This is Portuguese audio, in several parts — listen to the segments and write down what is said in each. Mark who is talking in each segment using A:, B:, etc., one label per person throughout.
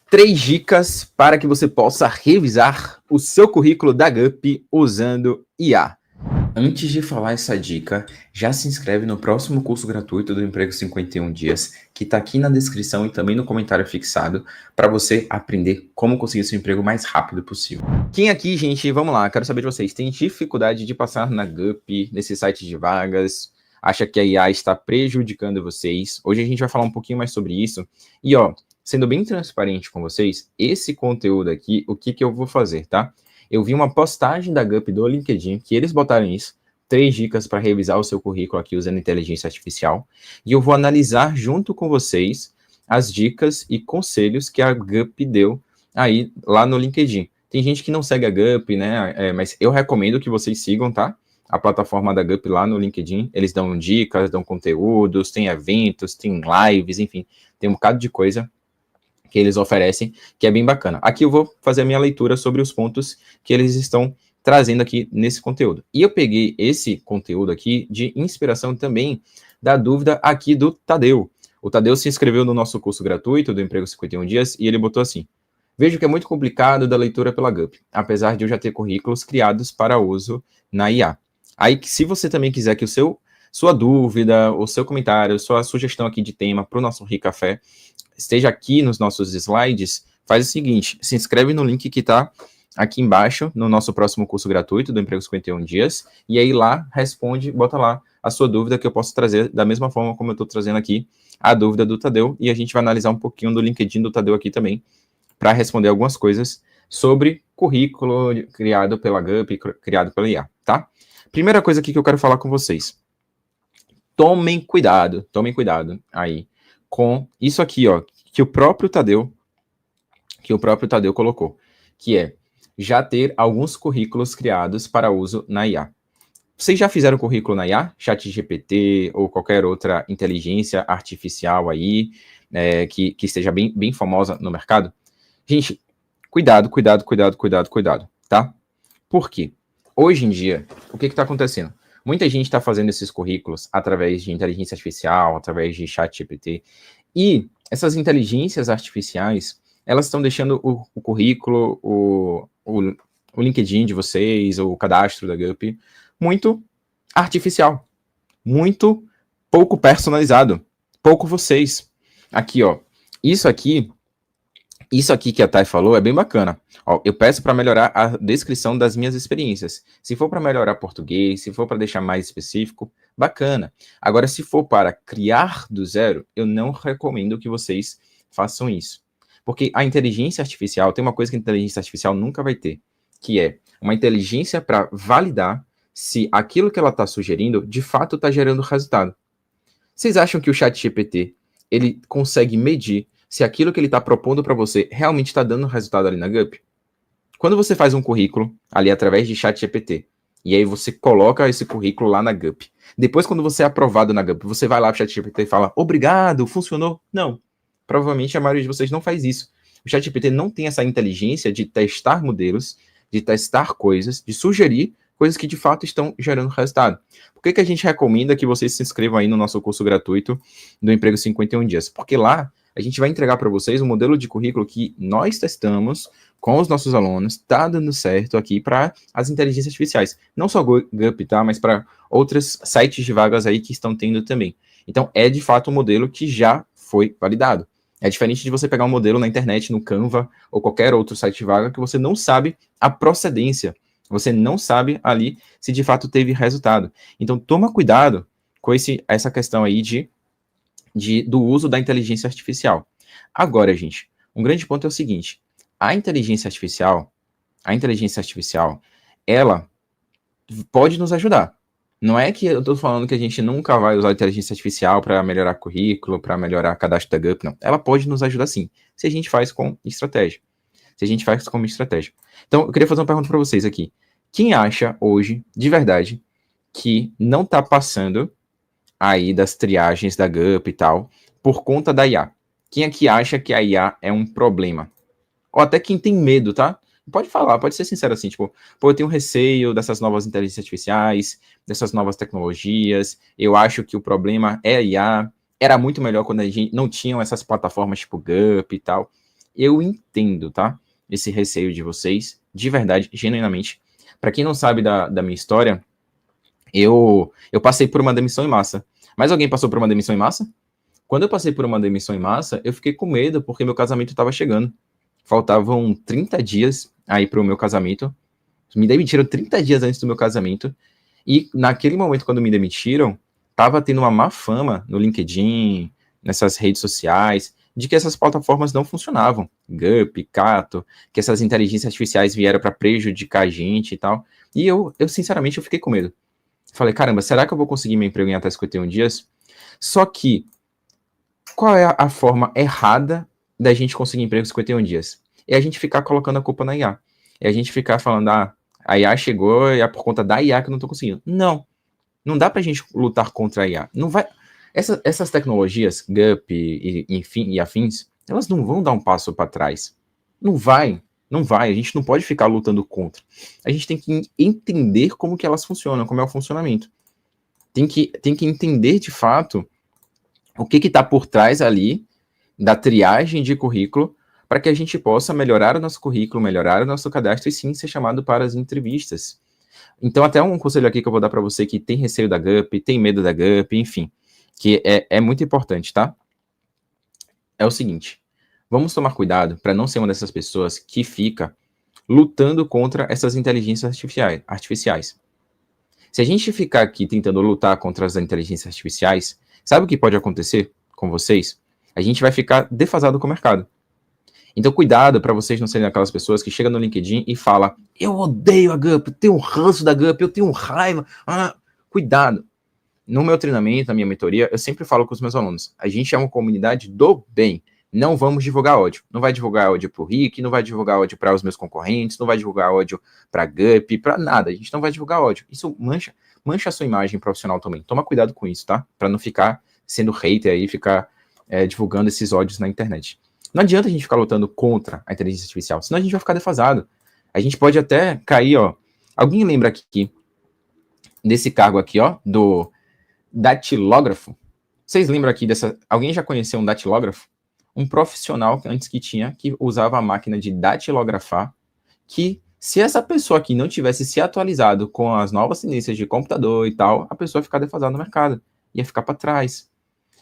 A: 3 dicas para que você possa revisar o seu currículo da GUP usando IA. Antes de falar essa dica, já se inscreve no próximo curso gratuito do Emprego 51 Dias, que está aqui na descrição e também no comentário fixado, para você aprender como conseguir seu emprego o mais rápido possível. Quem aqui, gente, vamos lá, quero saber de vocês, tem dificuldade de passar na GUP, nesse site de vagas, acha que a IA está prejudicando vocês? Hoje a gente vai falar um pouquinho mais sobre isso. E ó, sendo bem transparente com vocês, esse conteúdo aqui, o que eu vou fazer, tá? Eu vi uma postagem da GUP do LinkedIn, que eles botaram isso, 3 dicas para revisar o seu currículo aqui usando inteligência artificial, e eu vou analisar junto com vocês as dicas e conselhos que a GUP deu aí lá no LinkedIn. Tem gente que não segue a GUP, né, mas eu recomendo que vocês sigam, tá? A plataforma da GUP lá no LinkedIn, eles dão dicas, dão conteúdos, tem eventos, tem lives, enfim, tem um bocado de coisa que eles oferecem, que é bem bacana. Aqui eu vou fazer a minha leitura sobre os pontos que eles estão trazendo aqui nesse conteúdo. E eu peguei esse conteúdo aqui de inspiração também da dúvida aqui do Tadeu. O Tadeu se inscreveu no nosso curso gratuito do Emprego 51 Dias e ele botou assim: vejo que é muito complicado da leitura pela GUP, apesar de eu já ter currículos criados para uso na IA. Aí, se você também quiser que sua dúvida, o seu comentário, sua sugestão aqui de tema para o nosso Ricafé esteja aqui nos nossos slides, faz o seguinte, se inscreve no link que está aqui embaixo, no nosso próximo curso gratuito do Emprego 51 Dias, e aí lá, responde, bota lá a sua dúvida que eu posso trazer da mesma forma como eu estou trazendo aqui a dúvida do Tadeu, e a gente vai analisar um pouquinho do LinkedIn do Tadeu aqui também, para responder algumas coisas sobre currículo criado pela GUP, criado pela IA, tá? Primeira coisa aqui que eu quero falar com vocês. Tomem cuidado aí com isso aqui, ó, que o próprio Tadeu colocou, que é já ter alguns currículos criados para uso na IA. Vocês já fizeram currículo na IA? ChatGPT ou qualquer outra inteligência artificial aí, que esteja bem famosa no mercado? Gente, cuidado, tá? Por quê? Hoje em dia, o que está acontecendo? Muita gente está fazendo esses currículos através de inteligência artificial, através de ChatGPT, e essas inteligências artificiais, elas estão deixando o currículo, o LinkedIn de vocês, o cadastro da GUP, muito artificial, muito pouco personalizado, pouco vocês. Aqui, ó, isso aqui que a Thay falou é bem bacana. Ó, eu peço para melhorar a descrição das minhas experiências. Se for para melhorar português, se for para deixar mais específico, bacana. Agora, se for para criar do zero, eu não recomendo que vocês façam isso. Porque a inteligência artificial, tem uma coisa que a inteligência artificial nunca vai ter, que é uma inteligência para validar se aquilo que ela está sugerindo, de fato está gerando resultado. Vocês acham que o ChatGPT, ele consegue medir se aquilo que ele está propondo para você realmente está dando resultado ali na GUP? Quando você faz um currículo ali através de ChatGPT, e aí você coloca esse currículo lá na GUP, depois quando você é aprovado na GUP, você vai lá para o ChatGPT e fala, obrigado, funcionou? Não. Provavelmente a maioria de vocês não faz isso. O ChatGPT não tem essa inteligência de testar modelos, de testar coisas, de sugerir coisas que de fato estão gerando resultado. Por que a gente recomenda que vocês se inscrevam aí no nosso curso gratuito do Emprego 51 Dias? Porque lá a gente vai entregar para vocês um modelo de currículo que nós testamos com os nossos alunos, está dando certo aqui para as inteligências artificiais. Não só GUP, tá? Mas para outros sites de vagas aí que estão tendo também. Então, é de fato um modelo que já foi validado. É diferente de você pegar um modelo na internet, no Canva, ou qualquer outro site de vaga, que você não sabe a procedência. Você não sabe ali se de fato teve resultado. Então, toma cuidado com essa questão aí do uso da inteligência artificial. Agora, gente, um grande ponto é o seguinte, a inteligência artificial, ela pode nos ajudar. Não é que eu estou falando que a gente nunca vai usar a inteligência artificial para melhorar currículo, para melhorar cadastro da GUP, não. Ela pode nos ajudar sim, se a gente faz com estratégia. Então, eu queria fazer uma pergunta para vocês aqui. Quem acha hoje, de verdade, que não está passando aí das triagens da GUP e tal, por conta da IA? Quem aqui acha que a IA é um problema? Ou até quem tem medo, tá? Pode falar, pode ser sincero assim, tipo, pô, eu tenho receio dessas novas inteligências artificiais, dessas novas tecnologias, eu acho que o problema é a IA, era muito melhor quando a gente não tinham essas plataformas tipo GUP e tal. eu entendo, tá? Esse receio de vocês, de verdade, genuinamente. Para quem não sabe da minha história, eu passei por uma demissão em massa. Mas alguém passou por uma demissão em massa? Quando eu passei por uma demissão em massa, eu fiquei com medo porque meu casamento estava chegando. Faltavam 30 dias aí para o meu casamento. Me demitiram 30 dias antes do meu casamento. E naquele momento, quando me demitiram, estava tendo uma má fama no LinkedIn, nessas redes sociais, de que essas plataformas não funcionavam. Gup, Cato, que essas inteligências artificiais vieram para prejudicar a gente e tal. E sinceramente, eu fiquei com medo. Falei, caramba, será que eu vou conseguir meu emprego em até 51 dias? Só que, qual é a forma errada da gente conseguir emprego em 51 dias? É a gente ficar colocando a culpa na IA. É a gente ficar falando, a IA chegou e é por conta da IA que eu não tô conseguindo. Não dá pra gente lutar contra a IA. Não vai... Essas tecnologias, Gup e afins, elas não vão dar um passo para trás. Não vai. A gente não pode ficar lutando contra. A gente tem que entender como que elas funcionam, como é o funcionamento. Tem que entender, de fato, o que está por trás ali da triagem de currículo para que a gente possa melhorar o nosso currículo, melhorar o nosso cadastro e sim ser chamado para as entrevistas. Então, até um conselho aqui que eu vou dar para você que tem receio da Gup, tem medo da Gup, enfim, que é muito importante, tá? É o seguinte, vamos tomar cuidado para não ser uma dessas pessoas que fica lutando contra essas inteligências artificiais. Se a gente ficar aqui tentando lutar contra as inteligências artificiais, sabe o que pode acontecer com vocês? A gente vai ficar defasado com o mercado. Então, cuidado para vocês não serem aquelas pessoas que chegam no LinkedIn e falam, eu odeio a Gup, eu tenho um ranço da Gup, eu tenho raiva. Cuidado. No meu treinamento, na minha mentoria, eu sempre falo com os meus alunos, a gente é uma comunidade do bem. Não vamos divulgar ódio. Não vai divulgar ódio pro Rick, não vai divulgar ódio para os meus concorrentes, não vai divulgar ódio para Gup, para nada. A gente não vai divulgar ódio. Isso mancha a sua imagem profissional também. Toma cuidado com isso, tá? Para não ficar sendo hater aí, ficar divulgando esses ódios na internet. Não adianta a gente ficar lutando contra a inteligência artificial, senão a gente vai ficar defasado. A gente pode até cair, ó. Alguém lembra aqui desse cargo aqui, ó, do datilógrafo? Vocês lembram aqui dessa... Alguém já conheceu um datilógrafo? Um profissional antes que usava a máquina de datilografar, que se essa pessoa aqui não tivesse se atualizado com as novas tendências de computador e tal, a pessoa ia ficar defasada no mercado, ia ficar para trás.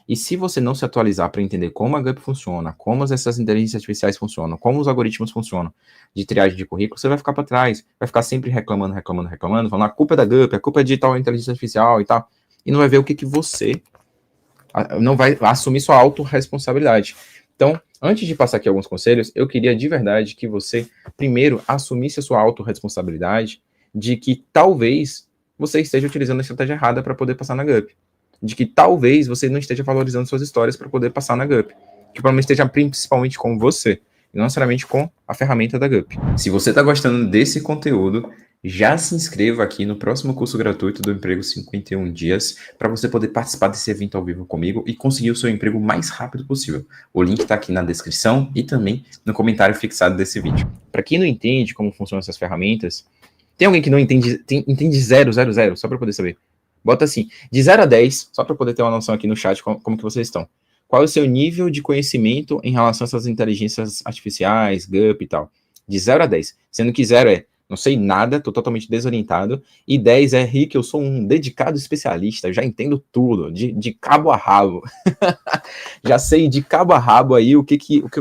A: E se você não se atualizar para entender como a Gup funciona, como essas inteligências artificiais funcionam, como os algoritmos funcionam de triagem de currículo, você vai ficar para trás, vai ficar sempre reclamando, falando a culpa é da Gup, a culpa é de tal inteligência artificial e tal, e não vai ver o que você... não vai assumir sua autorresponsabilidade. Então, antes de passar aqui alguns conselhos, eu queria de verdade que você, primeiro, assumisse a sua autorresponsabilidade de que talvez você esteja utilizando a estratégia errada para poder passar na Gup. De que talvez você não esteja valorizando suas histórias para poder passar na Gup. Que o problema esteja principalmente com você, e não necessariamente com a ferramenta da Gup. Se você está gostando desse conteúdo, já se inscreva aqui no próximo curso gratuito do Emprego 51 Dias, para você poder participar desse evento ao vivo comigo e conseguir o seu emprego o mais rápido possível. O link está aqui na descrição e também no comentário fixado desse vídeo. Para quem não entende como funcionam essas ferramentas, tem alguém que não entende, entende 0, só para poder saber. Bota assim, de 0 a 10, só para poder ter uma noção aqui no chat como que vocês estão. Qual é o seu nível de conhecimento em relação a essas inteligências artificiais, Gup e tal? De 0 a 10. Sendo que 0 é, não sei nada, tô totalmente desorientado. E 10 é, Rick, eu sou um dedicado especialista, já entendo tudo, de cabo a rabo. Já sei de cabo a rabo aí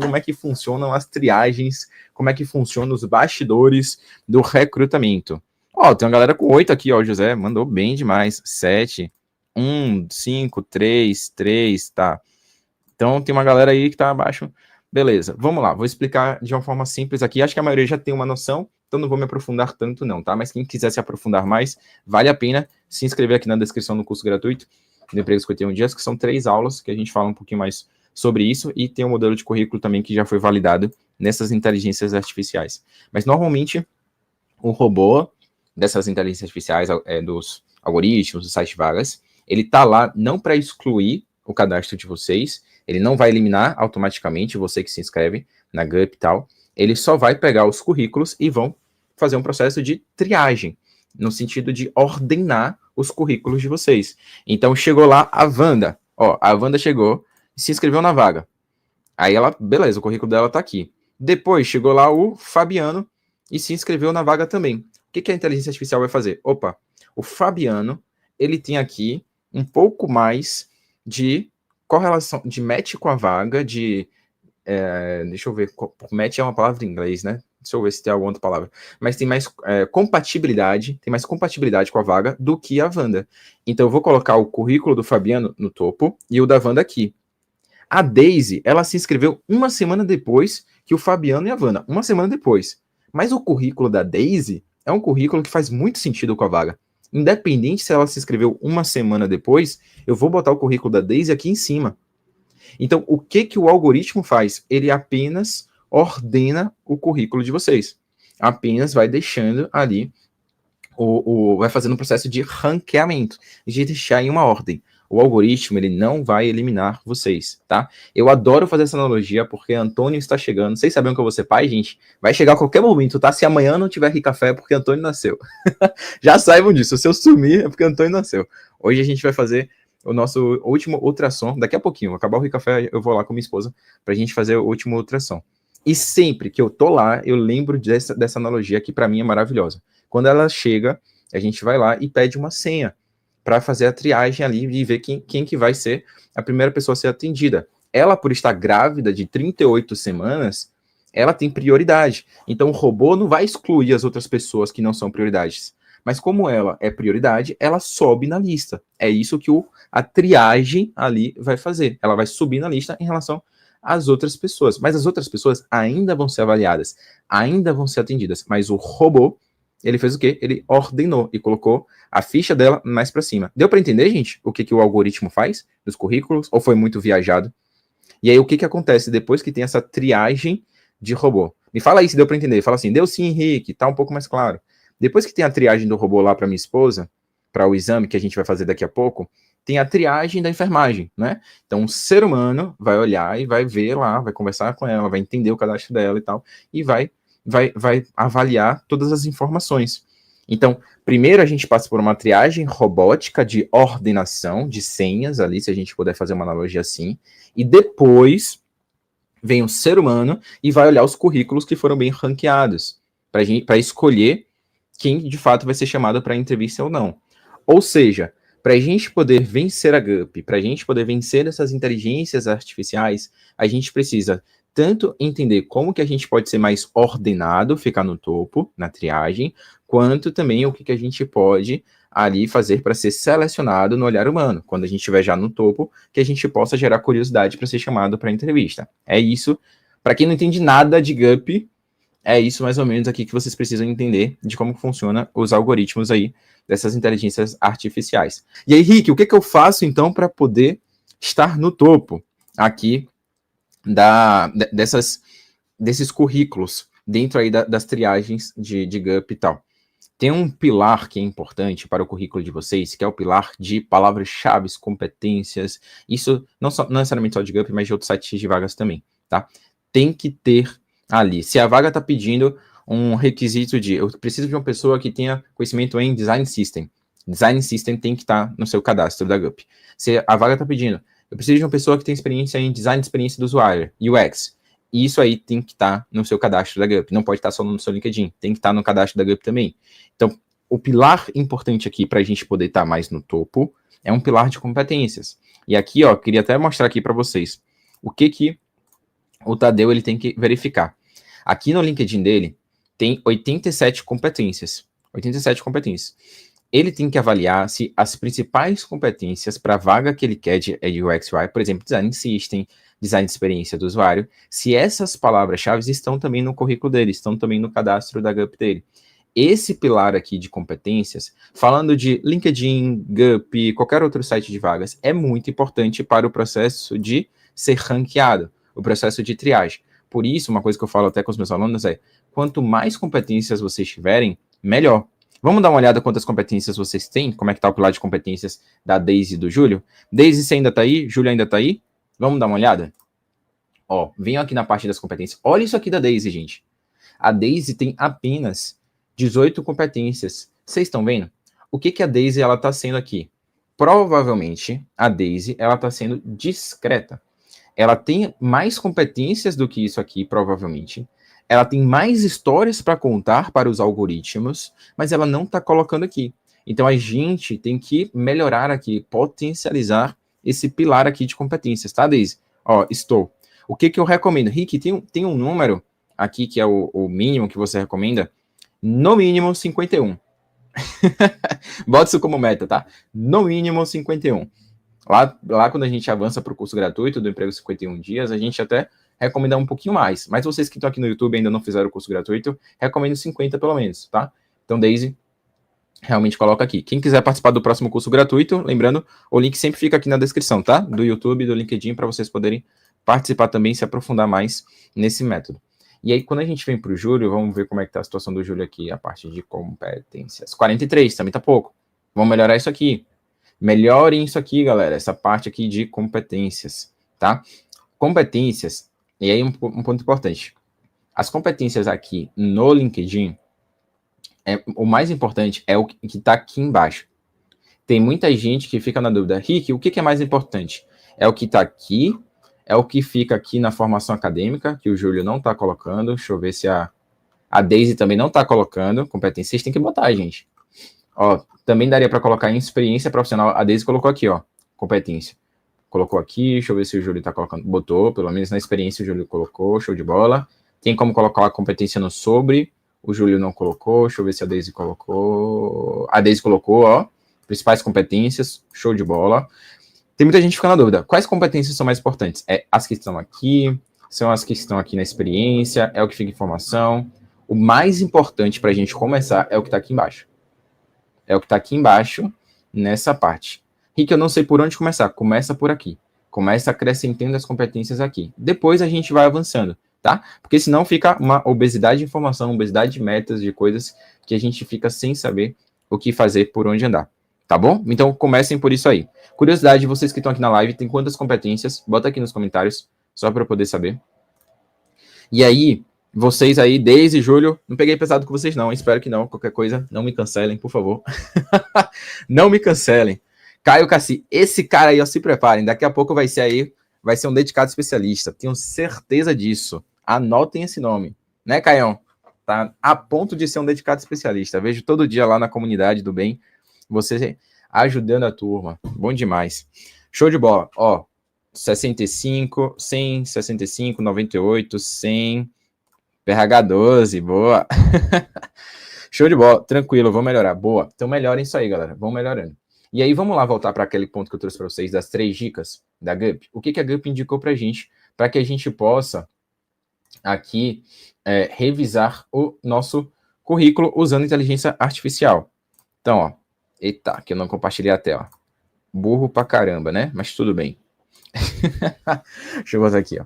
A: como é que funcionam as triagens, como é que funcionam os bastidores do recrutamento. Ó, tem uma galera com 8 aqui, ó, o José mandou bem demais. 7, 1, 5, 3, 3, tá. Então tem uma galera aí que tá abaixo. Beleza, vamos lá, vou explicar de uma forma simples aqui. Acho que a maioria já tem uma noção, então não vou me aprofundar tanto não, tá? Mas quem quiser se aprofundar mais, vale a pena se inscrever aqui na descrição do curso gratuito do Emprego 51 Dias, que são 3 aulas, que a gente fala um pouquinho mais sobre isso, e tem um modelo de currículo também que já foi validado nessas inteligências artificiais. Mas normalmente o robô dessas inteligências artificiais, dos algoritmos, do site vagas, ele tá lá não para excluir o cadastro de vocês, ele não vai eliminar automaticamente você que se inscreve na Gup e tal, ele só vai pegar os currículos e vão fazer um processo de triagem, no sentido de ordenar os currículos de vocês. Então chegou lá a Wanda chegou e se inscreveu na vaga. Aí ela, beleza, o currículo dela tá aqui. Depois chegou lá o Fabiano e se inscreveu na vaga também. O que a inteligência artificial vai fazer? Opa, o Fabiano, ele tem aqui um pouco mais de correlação, de match com a vaga, deixa eu ver, match é uma palavra em inglês, né? Deixa eu ver se tem alguma outra palavra. Mas tem mais compatibilidade com a vaga do que a Wanda. Então eu vou colocar o currículo do Fabiano no topo e o da Wanda aqui. A Daisy, ela se inscreveu uma semana depois que o Fabiano e a Wanda. Uma semana depois. Mas o currículo da Daisy é um currículo que faz muito sentido com a vaga. Independente se ela se inscreveu uma semana depois, eu vou botar o currículo da Daisy aqui em cima. Então, o que o algoritmo faz? Ele apenas ordena o currículo de vocês. Apenas vai deixando ali, vai fazendo um processo de ranqueamento, de deixar em uma ordem. O algoritmo, ele não vai eliminar vocês, tá? Eu adoro fazer essa analogia porque Antônio está chegando. Vocês sabem que eu vou ser pai, gente? Vai chegar a qualquer momento, tá? Se amanhã não tiver café é porque Antônio nasceu. Já saibam disso. Se eu sumir é porque Antônio nasceu. Hoje a gente vai fazer o nosso último ultrassom. Daqui a pouquinho, acabar o café, eu vou lá com minha esposa pra gente fazer o último ultrassom. E sempre que eu tô lá, eu lembro dessa analogia que para mim é maravilhosa. Quando ela chega, a gente vai lá e pede uma senha para fazer a triagem ali e ver quem que vai ser a primeira pessoa a ser atendida. Ela, por estar grávida de 38 semanas, ela tem prioridade. Então, o robô não vai excluir as outras pessoas que não são prioridades. Mas como ela é prioridade, ela sobe na lista. É isso que a triagem ali vai fazer. Ela vai subir na lista em relação às outras pessoas. Mas as outras pessoas ainda vão ser avaliadas, ainda vão ser atendidas. Mas o robô, ele fez o quê? Ele ordenou e colocou a ficha dela mais para cima. Deu para entender, gente, o que o algoritmo faz nos currículos? Ou foi muito viajado? E aí, o que acontece depois que tem essa triagem de robô? Me fala aí se deu para entender. Fala assim, deu sim, Henrique, tá um pouco mais claro. Depois que tem a triagem do robô lá para minha esposa, para o exame que a gente vai fazer daqui a pouco, tem a triagem da enfermagem, né? Então, um ser humano vai olhar e vai ver lá, vai conversar com ela, vai entender o cadastro dela e tal, e vai avaliar todas as informações. Então, primeiro a gente passa por uma triagem robótica de ordenação de senhas ali, se a gente puder fazer uma analogia assim, e depois vem o ser humano e vai olhar os currículos que foram bem ranqueados, para escolher quem de fato vai ser chamado para a entrevista ou não. Ou seja, para a gente poder vencer a GUP, para a gente poder vencer essas inteligências artificiais, a gente precisa tanto entender como que a gente pode ser mais ordenado, ficar no topo, na triagem, quanto também o que a gente pode ali fazer para ser selecionado no olhar humano, quando a gente estiver já no topo, que a gente possa gerar curiosidade para ser chamado para a entrevista. É isso. Para quem não entende nada de GUP, é isso mais ou menos aqui que vocês precisam entender de como funcionam os algoritmos aí dessas inteligências artificiais. E aí, Rick, o que eu faço então para poder estar no topo aqui desses currículos dentro aí das triagens de GUP e tal? Tem um pilar que é importante para o currículo de vocês, que é o pilar de palavras-chave, competências. Isso não necessariamente só de GUP, mas de outros sites de vagas também, tá? Tem que ter ali. Se a vaga está pedindo um requisito eu preciso de uma pessoa que tenha conhecimento em Design System. Design System tem que estar no seu cadastro da GUP. Se a vaga está pedindo, eu preciso de uma pessoa que tenha experiência em Design de experiência do usuário, UX. E isso aí tem que estar no seu cadastro da GUP. Não pode estar só no seu LinkedIn. Tem que estar no cadastro da GUP também. Então, o pilar importante aqui para a gente poder estar mais no topo é um pilar de competências. E aqui, ó, queria até mostrar aqui para vocês o que o Tadeu ele tem que verificar. Aqui no LinkedIn dele tem 87 competências. 87 competências. Ele tem que avaliar se as principais competências para a vaga que ele quer de UX UI, por exemplo, Design System, Design de experiência do usuário, se essas palavras-chave estão também no currículo dele, estão também no cadastro da GUP dele. Esse pilar aqui de competências, falando de LinkedIn, GUP, qualquer outro site de vagas, é muito importante para o processo de ser ranqueado, o processo de triagem. Por isso, uma coisa que eu falo até com os meus alunos é, quanto mais competências vocês tiverem, melhor. Vamos dar uma olhada quantas competências vocês têm? Como é que tá o pilar de competências da Daisy e do Júlio? Daisy, você ainda tá aí? Júlio ainda tá aí? Vamos dar uma olhada? Ó, venham aqui na parte das competências. Olha isso aqui da Daisy, gente. A Daisy tem apenas 18 competências. Vocês estão vendo? O que a Daisy está sendo aqui? Provavelmente, a Daisy está sendo discreta. ela tem mais competências do que isso aqui, provavelmente. Ela tem mais histórias para contar para os algoritmos, mas ela não está colocando aqui. Então, a gente tem que melhorar aqui, potencializar esse pilar aqui de competências, tá, Daisy? Ó, estou. O que eu recomendo? Rick, tem um número aqui que é o mínimo que você recomenda? No mínimo 51. Bota isso como meta, tá? No mínimo 51. Lá quando a gente avança para o curso gratuito do Emprego 51 Dias, a gente até recomenda um pouquinho mais. Mas vocês que estão aqui no YouTube e ainda não fizeram o curso gratuito, recomendo 50 pelo menos, tá? Então, Daisy, realmente coloca aqui. Quem quiser participar do próximo curso gratuito, lembrando, o link sempre fica aqui na descrição, tá? Do YouTube e do LinkedIn, para vocês poderem participar também e se aprofundar mais nesse método. E aí, quando a gente vem para o Júlio, vamos ver como é que tá a situação do Júlio aqui, a parte de competências. 43, também tá pouco. Vamos melhorar isso aqui. Melhorem isso aqui, galera, essa parte aqui de competências, tá? Competências, e aí um ponto importante. As competências aqui no LinkedIn, o mais importante é o que está aqui embaixo. Tem muita gente que fica na dúvida, Rick, o que é mais importante? É o que está aqui? É o que fica aqui na formação acadêmica, que o Júlio não está colocando. Deixa eu ver se a Daisy também não está colocando. Competência, vocês têm que botar, gente. Ó, também daria para colocar em experiência profissional. A Daisy colocou aqui, ó, competência. Colocou aqui, deixa eu ver se o Júlio está colocando. Botou, pelo menos na experiência o Júlio colocou, show de bola. Tem como colocar a competência no sobre. O Júlio não colocou, deixa eu ver se a Daisy colocou. A Daisy colocou, ó, principais competências, show de bola. Tem muita gente que fica na dúvida. Quais competências são mais importantes? É as que estão aqui, são as que estão aqui na experiência, é o que fica em formação. O mais importante para a gente começar é o que está aqui embaixo. É o que está aqui embaixo, nessa parte. Rick, eu não sei por onde começar. Começa por aqui. Começa acrescentando as competências aqui. Depois a gente vai avançando, tá? Porque senão fica uma obesidade de informação, obesidade de metas, de coisas que a gente fica sem saber o que fazer, por onde andar. Tá bom? Então comecem por isso aí. Curiosidade, vocês que estão aqui na live, tem quantas competências? Bota aqui nos comentários, só para eu poder saber. E aí, vocês aí, Deise e Júlio, não peguei pesado com vocês não, espero que não, qualquer coisa, não me cancelem, por favor. Não me cancelem. Caio Cassi, esse cara aí, ó, se preparem, daqui a pouco vai ser um dedicado especialista, tenho certeza disso. Anotem esse nome, né, Caião? Tá a ponto de ser um dedicado especialista, vejo todo dia lá na comunidade do bem, você ajudando a turma, bom demais. Show de bola, ó, 65, 100, 65, 98, 100, PH 12, boa. Show de bola, tranquilo, vou melhorar, boa. Então melhorem isso aí, galera, vão melhorando. E aí vamos lá voltar para aquele ponto que eu trouxe para vocês das 3 dicas da GUP. O que a GUP indicou para a gente, para que a gente possa aqui revisar o nosso currículo usando inteligência artificial. Então, ó, eita, que eu não compartilhei a tela. Burro pra caramba, né? Mas tudo bem. Deixa eu botar aqui, ó.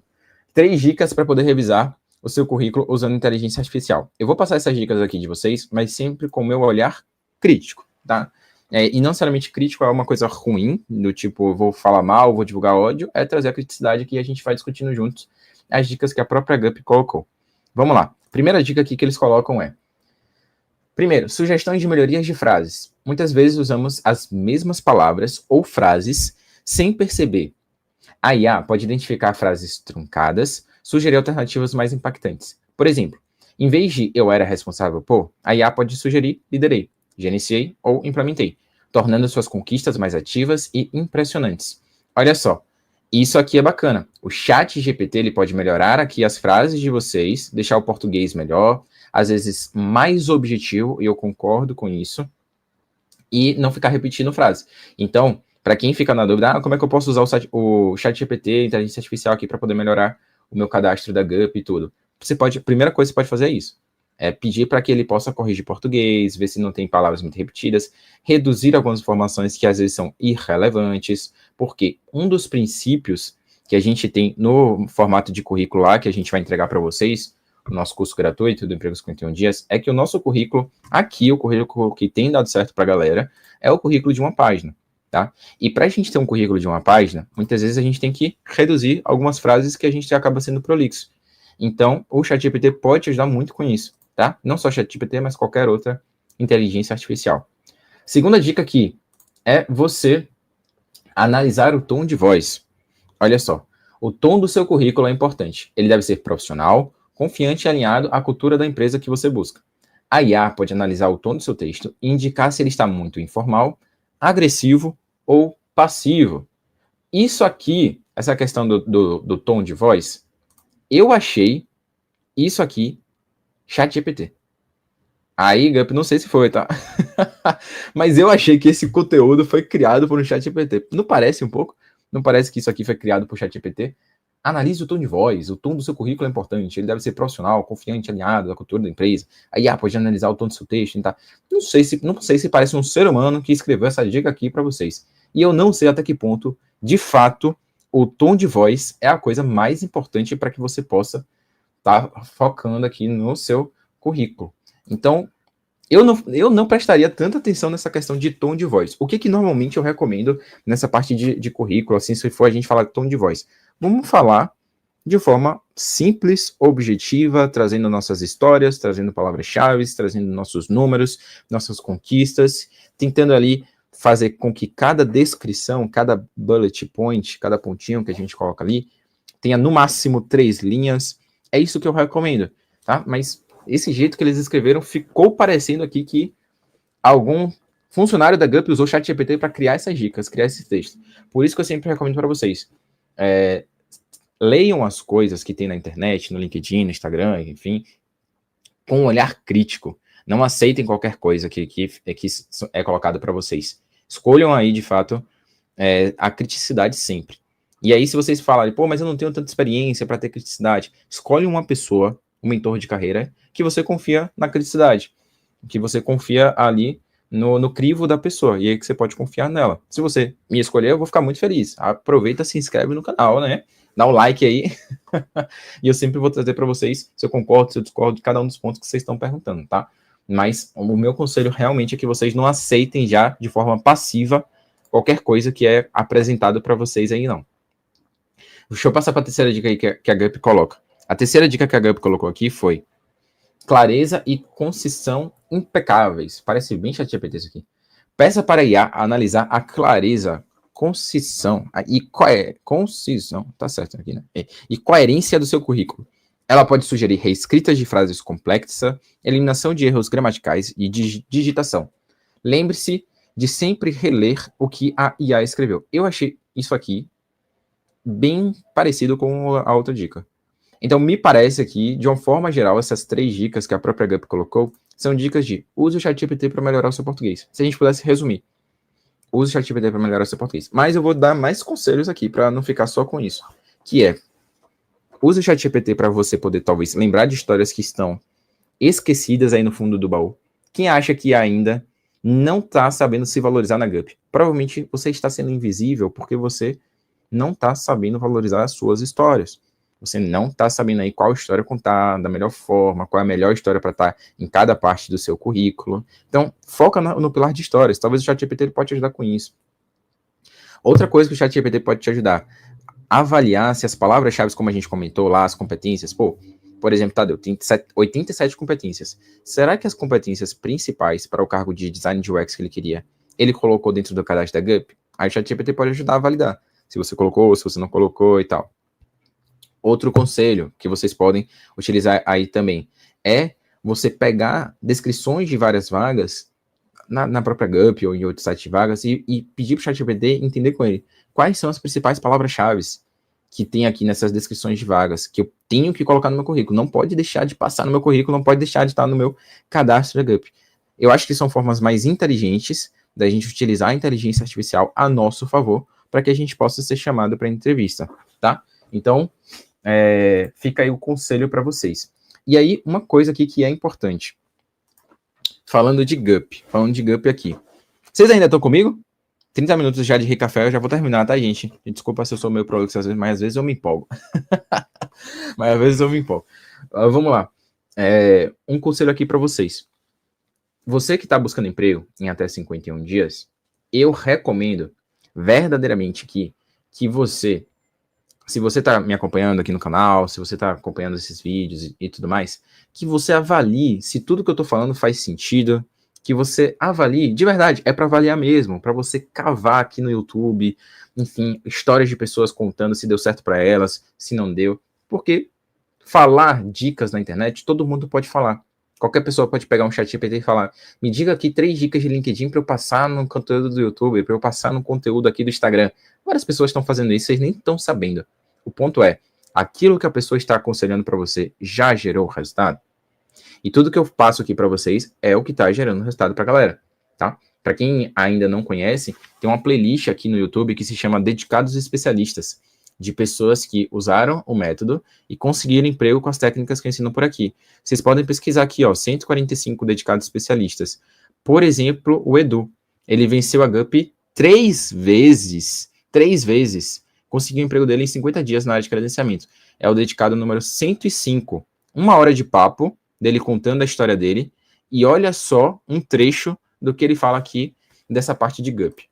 A: 3 dicas para poder revisar o seu currículo usando inteligência artificial. Eu vou passar essas dicas aqui de vocês, mas sempre com o meu olhar crítico, tá? E não necessariamente crítico é uma coisa ruim, do tipo, vou falar mal, vou divulgar ódio, é trazer a criticidade que a gente vai discutindo juntos as dicas que a própria GUP colocou. Vamos lá. Primeira dica aqui que eles colocam é: primeiro, sugestões de melhorias de frases. Muitas vezes usamos as mesmas palavras ou frases sem perceber. A IA pode identificar frases truncadas, sugerir alternativas mais impactantes. Por exemplo, em vez de eu era responsável por, a IA pode sugerir liderei, gerenciei ou implementei, tornando suas conquistas mais ativas e impressionantes. Olha só, isso aqui é bacana. O ChatGPT ele pode melhorar aqui as frases de vocês, deixar o português melhor, às vezes mais objetivo, e eu concordo com isso, e não ficar repetindo frase. Então, para quem fica na dúvida, como é que eu posso usar o ChatGPT, inteligência artificial aqui para poder melhorar o meu cadastro da GUP e tudo? A primeira coisa que você pode fazer é isso. É pedir para que ele possa corrigir português, ver se não tem palavras muito repetidas, reduzir algumas informações que às vezes são irrelevantes, porque um dos princípios que a gente tem no formato de currículo lá, que a gente vai entregar para vocês, o nosso curso gratuito do Emprego 51 Dias, é que o nosso currículo, aqui, o currículo que tem dado certo para a galera, é o currículo de uma página, tá? E para a gente ter um currículo de uma página, muitas vezes a gente tem que reduzir algumas frases que a gente acaba sendo prolixo. Então, o ChatGPT pode te ajudar muito com isso, tá? Não só ChatGPT, mas qualquer outra inteligência artificial. Segunda dica aqui é você analisar o tom de voz. Olha só, O tom do seu currículo é importante. Ele deve ser profissional, confiante e alinhado à cultura da empresa que você busca. A IA pode analisar o tom do seu texto e indicar se ele está muito informal, agressivo ou passivo. Isso aqui, essa questão do tom de voz, eu achei isso aqui ChatGPT. Aí, Gup, não sei se foi, tá? Mas eu achei que esse conteúdo foi criado por um ChatGPT. Não parece um pouco? Não parece que isso aqui foi criado por ChatGPT? Analise o tom de voz, o tom do seu currículo é importante, ele deve ser profissional, confiante, alinhado à cultura da empresa. Aí, pode analisar o tom do seu texto, tá? Não sei se parece um ser humano que escreveu essa dica aqui para vocês. E eu não sei até que ponto, de fato, o tom de voz é a coisa mais importante para que você possa estar focando aqui no seu currículo. Então, eu não prestaria tanta atenção nessa questão de tom de voz. O que normalmente eu recomendo nessa parte de currículo, assim, se for a gente falar de tom de voz? Vamos falar de forma simples, objetiva, trazendo nossas histórias, trazendo palavras-chave, trazendo nossos números, nossas conquistas, tentando ali fazer com que cada descrição, cada bullet point, cada pontinho que a gente coloca ali, tenha no máximo 3 linhas. É isso que eu recomendo, tá? Mas esse jeito que eles escreveram ficou parecendo aqui que algum funcionário da Gup usou o ChatGPT para criar essas dicas, criar esse texto. Por isso que eu sempre recomendo para vocês. Leiam as coisas que tem na internet, no LinkedIn, no Instagram, enfim, com um olhar crítico. Não aceitem qualquer coisa que é colocada para vocês. Escolham aí, de fato, a criticidade sempre. E aí, se vocês falarem, pô, mas eu não tenho tanta experiência para ter criticidade, escolhe uma pessoa, um mentor de carreira, que você confia na criticidade, que você confia ali no crivo da pessoa, e aí que você pode confiar nela. Se você me escolher, eu vou ficar muito feliz. Aproveita, se inscreve no canal, né? Dá um like aí, e eu sempre vou trazer para vocês se eu concordo, se eu discordo de cada um dos pontos que vocês estão perguntando, tá? Mas o meu conselho realmente é que vocês não aceitem já de forma passiva qualquer coisa que é apresentado para vocês aí, não. Deixa eu passar para a terceira dica aí que a Gup coloca. A terceira dica que a Gup colocou aqui foi clareza e concisão impecáveis. Parece bem ChatGPT isso aqui. Peça para a IA analisar a clareza, concisão e concisão, tá certo aqui, né? E coerência do seu currículo. Ela pode sugerir reescritas de frases complexas, eliminação de erros gramaticais e digitação. Lembre-se de sempre reler o que a IA escreveu. Eu achei isso aqui bem parecido com a outra dica. Então, me parece aqui, de uma forma geral, essas 3 dicas que a própria Gup colocou são dicas de use o ChatGPT para melhorar o seu português. Se a gente pudesse resumir, use o ChatGPT para melhorar o seu português. Mas eu vou dar mais conselhos aqui para não ficar só com isso, que é use o ChatGPT para você poder, talvez, lembrar de histórias que estão esquecidas aí no fundo do baú. Quem acha que ainda não está sabendo se valorizar na Gup? Provavelmente você está sendo invisível porque você não está sabendo valorizar as suas histórias. Você não está sabendo aí qual história contar da melhor forma, qual é a melhor história para estar em cada parte do seu currículo. Então, foca no pilar de histórias. Talvez o ChatGPT pode te ajudar com isso. Outra coisa que o ChatGPT pode te ajudar, avaliar se as palavras-chave, como a gente comentou lá, as competências, por exemplo, Tadeu, tem 87 competências. Será que as competências principais para o cargo de design de UX que ele queria, ele colocou dentro do cadastro da Gup? Aí o ChatGPT pode ajudar a validar. Se você colocou, se você não colocou e tal. Outro conselho que vocês podem utilizar aí também é você pegar descrições de várias vagas na própria Gup ou em outro site de vagas e pedir para o ChatGPT entender com ele quais são as principais palavras-chave que tem aqui nessas descrições de vagas que eu tenho que colocar no meu currículo. Não pode deixar de passar no meu currículo, não pode deixar de estar no meu cadastro da Gup. Eu acho que são formas mais inteligentes da gente utilizar a inteligência artificial a nosso favor para que a gente possa ser chamado para entrevista, tá? Então, fica aí o conselho para vocês. E aí, uma coisa aqui que é importante. Falando de Gup aqui. Vocês ainda estão comigo? 30 minutos já de Ricafé, eu já vou terminar, tá, gente? Desculpa se eu sou meio prolixo às vezes, mas às vezes eu me empolgo. Mas às vezes eu me empolgo. Vamos lá. Um conselho aqui para vocês. Você que está buscando emprego em até 51 dias, eu recomendo verdadeiramente que você, se você está me acompanhando aqui no canal, se você está acompanhando esses vídeos e tudo mais, que você avalie se tudo que eu estou falando faz sentido, que você avalie, de verdade, é para avaliar mesmo, para você cavar aqui no YouTube, enfim, histórias de pessoas contando se deu certo para elas, se não deu, porque falar dicas na internet, todo mundo pode falar. Qualquer pessoa pode pegar um chat GPT e falar, me diga aqui 3 dicas de LinkedIn para eu passar no conteúdo do YouTube, para eu passar no conteúdo aqui do Instagram. Várias pessoas estão fazendo isso, vocês nem estão sabendo. O ponto é, aquilo que a pessoa está aconselhando para você já gerou resultado? E tudo que eu passo aqui para vocês é o que está gerando resultado para a galera, tá? Para quem ainda não conhece, tem uma playlist aqui no YouTube que se chama Dedicados Especialistas, de pessoas que usaram o método e conseguiram emprego com as técnicas que eu ensino por aqui. Vocês podem pesquisar aqui, ó, 145 dedicados especialistas. Por exemplo, o Edu. Ele venceu a GUP 3 vezes. 3 vezes. Conseguiu o emprego dele em 50 dias na área de credenciamento. É o dedicado número 105. 1 hora de papo dele contando a história dele. E olha só um trecho do que ele fala aqui dessa parte de GUP.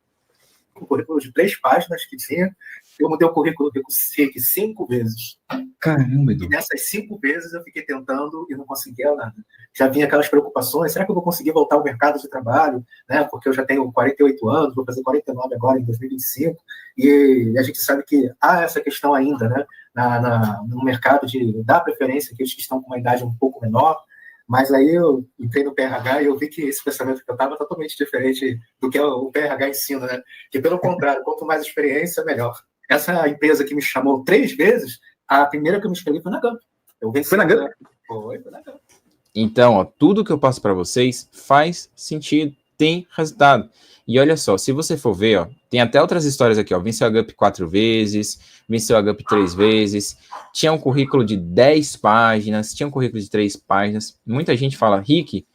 B: O currículo de 3 páginas que tinha, eu mudei o currículo do SIC 5 vezes.
A: Caramba, Edu.
B: E nessas 5 vezes eu fiquei tentando e não conseguia nada. Já vinha aquelas preocupações, será que eu vou conseguir voltar ao mercado de trabalho? Né? Porque eu já tenho 48 anos, vou fazer 49 agora em 2025, e a gente sabe que há essa questão ainda, né? No mercado de dar preferência àqueles que estão com uma idade um pouco menor. Mas aí eu entrei no PRH e eu vi que esse pensamento que eu estava é totalmente diferente do que o PRH ensina, né? Que, pelo contrário, quanto mais experiência, melhor. Essa empresa que me chamou 3 vezes, a primeira que eu me inscrevi foi na GUP. Foi na GUP? Foi na GUP.
A: Então, ó, tudo que eu passo para vocês faz sentido, tem resultado. E olha só, se você for ver, ó, tem até outras histórias aqui, ó, venceu a GUP 4 vezes, venceu a GUP 3 vezes, tinha um currículo de 10 páginas, tinha um currículo de 3 páginas. Muita gente fala, Rick,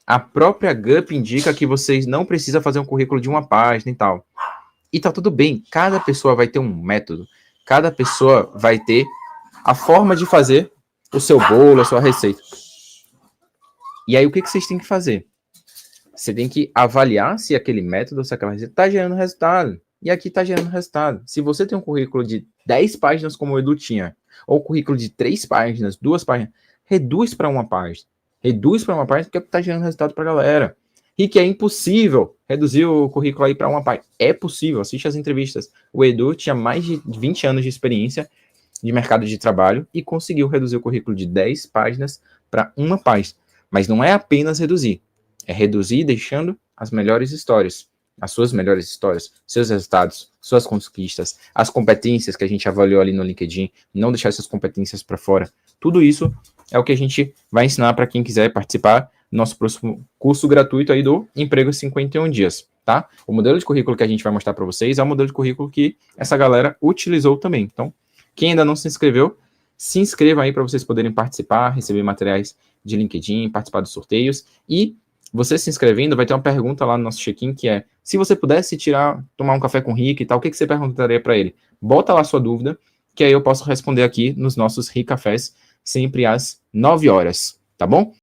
A: a própria GUP indica que vocês não precisam fazer um currículo de 1 página e tal. E tá tudo bem, cada pessoa vai ter um método, cada pessoa vai ter a forma de fazer o seu bolo, a sua receita. E aí, o que vocês têm que fazer? Você tem que avaliar se aquele método, se aquela receita está gerando resultado. E aqui está gerando resultado. Se você tem um currículo de 10 páginas, como o Edu tinha, ou currículo de 3 páginas, 2 páginas, reduz para 1 página. Reduz para 1 página porque está gerando resultado para a galera. E que é impossível reduzir o currículo aí para 1 página. É possível, assiste as entrevistas. O Edu tinha mais de 20 anos de experiência de mercado de trabalho e conseguiu reduzir o currículo de 10 páginas para 1 página. Mas não é apenas reduzir, é reduzir deixando as melhores histórias, as suas melhores histórias, seus resultados, suas conquistas, as competências que a gente avaliou ali no LinkedIn, não deixar essas competências para fora. Tudo isso é o que a gente vai ensinar para quem quiser participar do nosso próximo curso gratuito aí do Emprego 51 Dias, tá? O modelo de currículo que a gente vai mostrar para vocês é o modelo de currículo que essa galera utilizou também. Então, quem ainda não se inscreveu, se inscreva aí para vocês poderem participar, receber materiais de LinkedIn, participar dos sorteios. E você se inscrevendo, vai ter uma pergunta lá no nosso check-in, que é, se você pudesse tomar um café com o Rick e tal, o que você perguntaria para ele? Bota lá a sua dúvida, que aí eu posso responder aqui nos nossos Rick Cafés, sempre às 9 horas, tá bom?